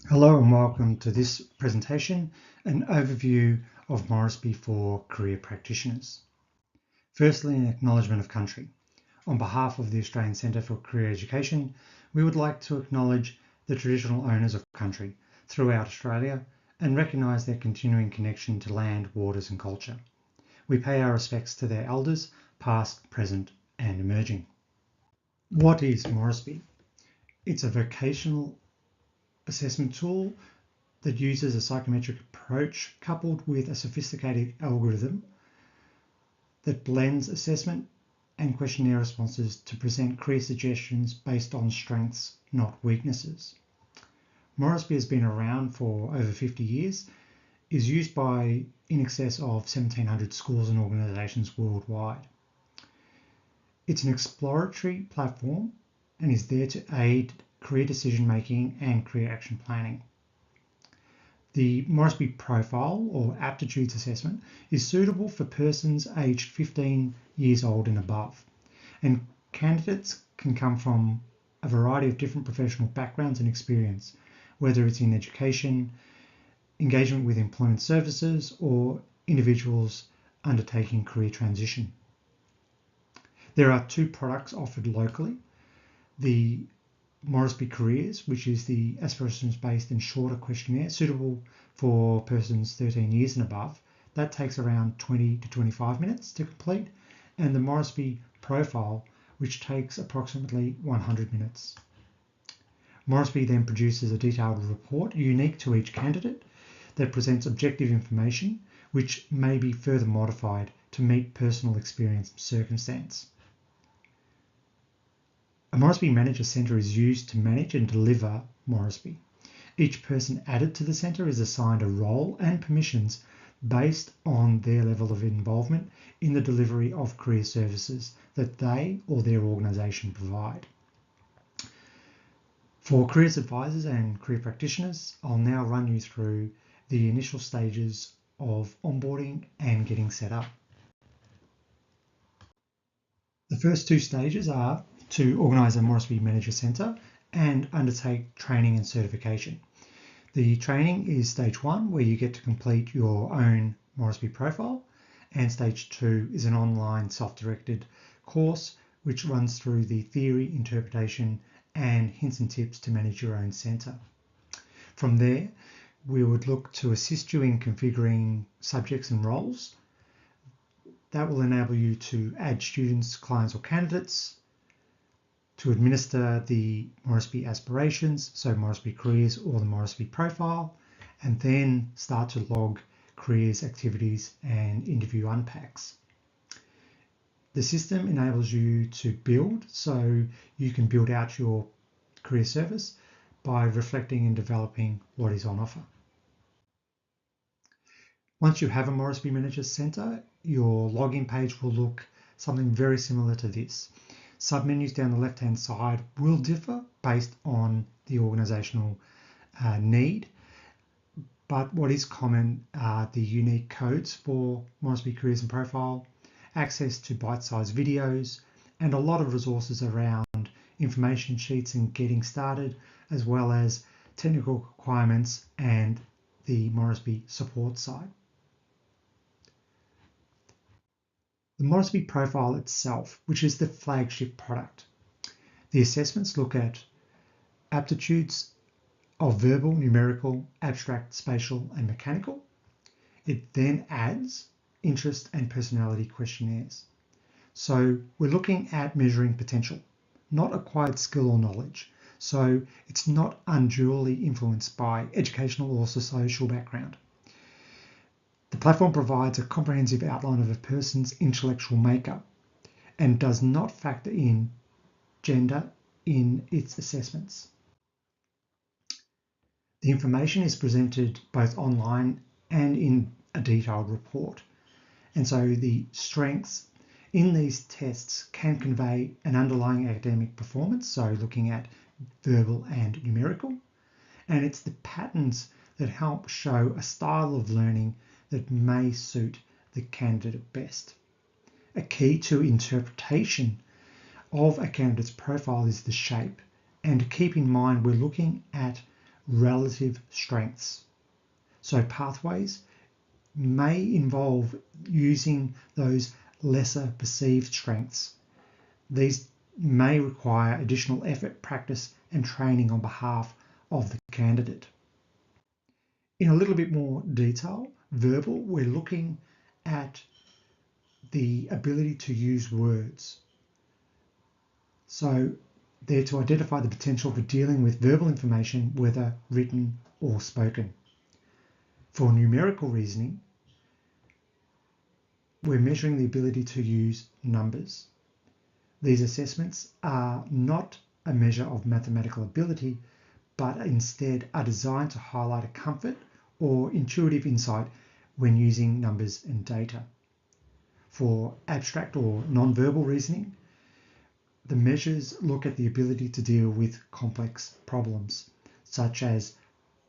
Hello and welcome to this presentation, an overview of Morrisby for career practitioners. Firstly, an acknowledgement of country. On behalf of the Australian Centre for Career Education, we would like to acknowledge the traditional owners of country throughout Australia and recognise their continuing connection to land, waters and culture. We pay our respects to their elders, past, present and emerging. What is Morrisby? It's a vocational assessment tool that uses a psychometric approach coupled with a sophisticated algorithm that blends assessment and questionnaire responses to present career suggestions based on strengths, not weaknesses. Morrisby has been around for over 50 years, is used by in excess of 1,700 schools and organisations worldwide. It's an exploratory platform and is there to aid career decision making and career action planning. The Morrisby profile or aptitudes assessment is suitable for persons aged 15 years old and above, and candidates can come from a variety of different professional backgrounds and experience, whether it's in education, engagement with employment services, or individuals undertaking career transition. There are two products offered locally. The Morrisby Careers, which is the aspirations-based and shorter questionnaire suitable for persons 13 years and above. That takes around 20 to 25 minutes to complete. And the Morrisby Profile, which takes approximately 100 minutes. Morrisby then produces a detailed report unique to each candidate that presents objective information, which may be further modified to meet personal experience and circumstance. A Morrisby Manager Centre is used to manage and deliver Morrisby. Each person added to the centre is assigned a role and permissions based on their level of involvement in the delivery of career services that they or their organisation provide. For careers advisors and career practitioners, I'll now run you through the initial stages of onboarding and getting set up. The first two stages are to organise a Morrisby Manager Centre and undertake training and certification. The training is stage 1, where you get to complete your own Morrisby profile, and stage 2 is an online self-directed course which runs through the theory, interpretation and hints and tips to manage your own centre. From there, we would look to assist you in configuring subjects and roles. That will enable you to add students, clients or candidates, to administer the Morrisby aspirations, so Morrisby Careers or the Morrisby Profile, and then start to log careers, activities and interview unpacks. The system enables you to build, so you can build out your career service by reflecting and developing what is on offer. Once you have a Morrisby Manager Centre, your login page will look something very similar to this. Submenus down the left-hand side will differ based on the organisational need, but what is common are the unique codes for Morrisby Careers and Profile, access to bite-sized videos, and a lot of resources around information sheets and getting started, as well as technical requirements and the Morrisby support side. The Morrisby Profile itself, which is the flagship product. The assessments look at aptitudes of verbal, numerical, abstract, spatial and mechanical. It then adds interest and personality questionnaires. So we're looking at measuring potential, not acquired skill or knowledge. So it's not unduly influenced by educational or social background. The platform provides a comprehensive outline of a person's intellectual makeup and does not factor in gender in its assessments. The information is presented both online and in a detailed report. And so the strengths in these tests can convey an underlying academic performance, so looking at verbal and numerical. And it's the patterns that help show a style of learning that may suit the candidate best. A key to interpretation of a candidate's profile is the shape. And to keep in mind, we're looking at relative strengths. So pathways may involve using those lesser perceived strengths. These may require additional effort, practice, and training on behalf of the candidate. In a little bit more detail, verbal, we're looking at the ability to use words. So they're to identify the potential for dealing with verbal information, whether written or spoken. For numerical reasoning, we're measuring the ability to use numbers. These assessments are not a measure of mathematical ability, but instead are designed to highlight a comfort or intuitive insight when using numbers and data. For abstract or non-verbal reasoning, the measures look at the ability to deal with complex problems, such as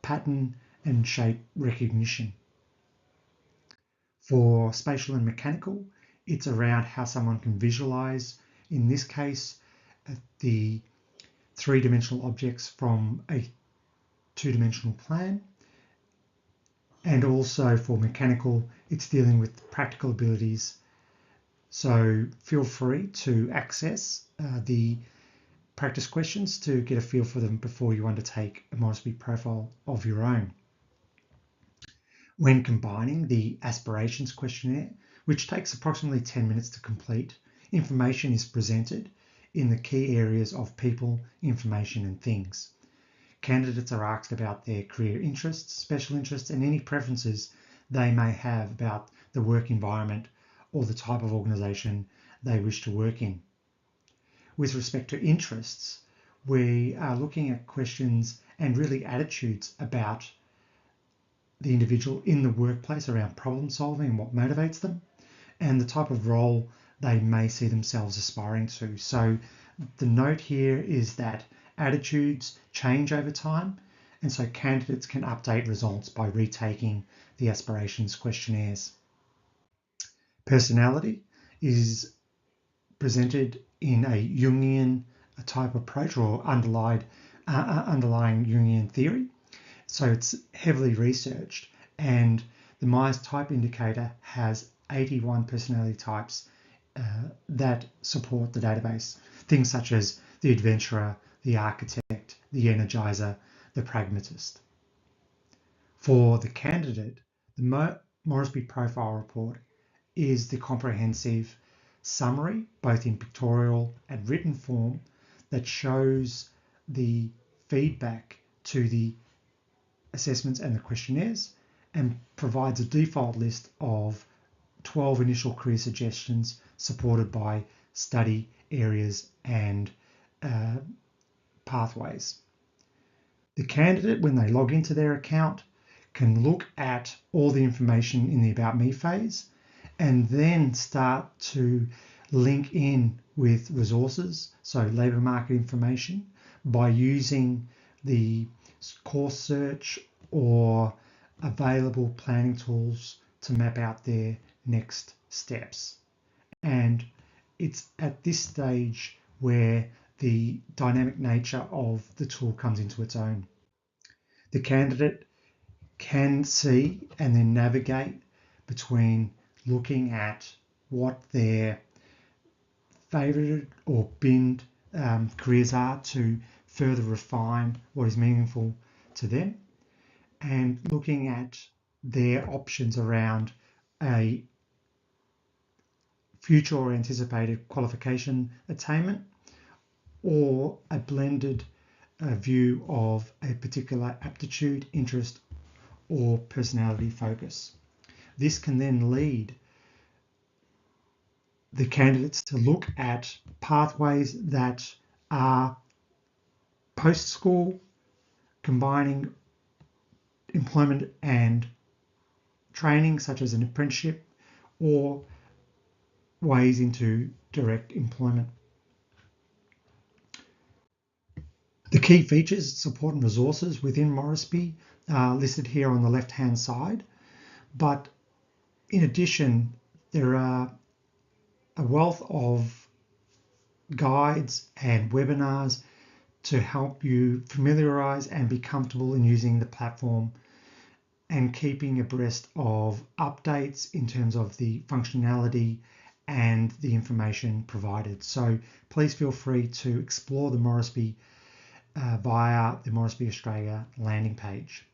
pattern and shape recognition. For spatial and mechanical, it's around how someone can visualize, in this case, the three-dimensional objects from a two-dimensional plan. And also for mechanical, it's dealing with practical abilities. So feel free to access the practice questions to get a feel for them before you undertake a Morrisby profile of your own. When combining the aspirations questionnaire, which takes approximately 10 minutes to complete, information is presented in the key areas of people, information, and things. Candidates are asked about their career interests, special interests, and any preferences they may have about the work environment or the type of organisation they wish to work in. With respect to interests, we are looking at questions and really attitudes about the individual in the workplace around problem solving and what motivates them, and the type of role they may see themselves aspiring to. So the note here is that attitudes change over time, and so candidates can update results by retaking the aspirations questionnaires. Personality is presented in a Jungian type approach or underlying Jungian theory. So it's heavily researched, and the Myers type indicator has 81 personality types that support the database. Things such as the adventurer, the architect, the energizer, the pragmatist. For the candidate, the Morrisby profile report is the comprehensive summary, both in pictorial and written form, that shows the feedback to the assessments and the questionnaires, and provides a default list of 12 initial career suggestions supported by study areas and pathways. The candidate, when they log into their account, can look at all the information in the About Me phase and then start to link in with resources, so labour market information, by using the course search or available planning tools to map out their next steps. And it's at this stage where the dynamic nature of the tool comes into its own. The candidate can see and then navigate between looking at what their favoured or binned careers are to further refine what is meaningful to them, and looking at their options around a future or anticipated qualification attainment, or a blended view of a particular aptitude, interest, or personality focus. This can then lead the candidates to look at pathways that are post-school, combining employment and training, such as an apprenticeship, or ways into direct employment. The key features, support and resources within Morrisby are listed here on the left-hand side, but in addition, there are a wealth of guides and webinars to help you familiarise and be comfortable in using the platform and keeping abreast of updates in terms of the functionality and the information provided. So please feel free to explore the Morrisby via the Morrisby Australia landing page.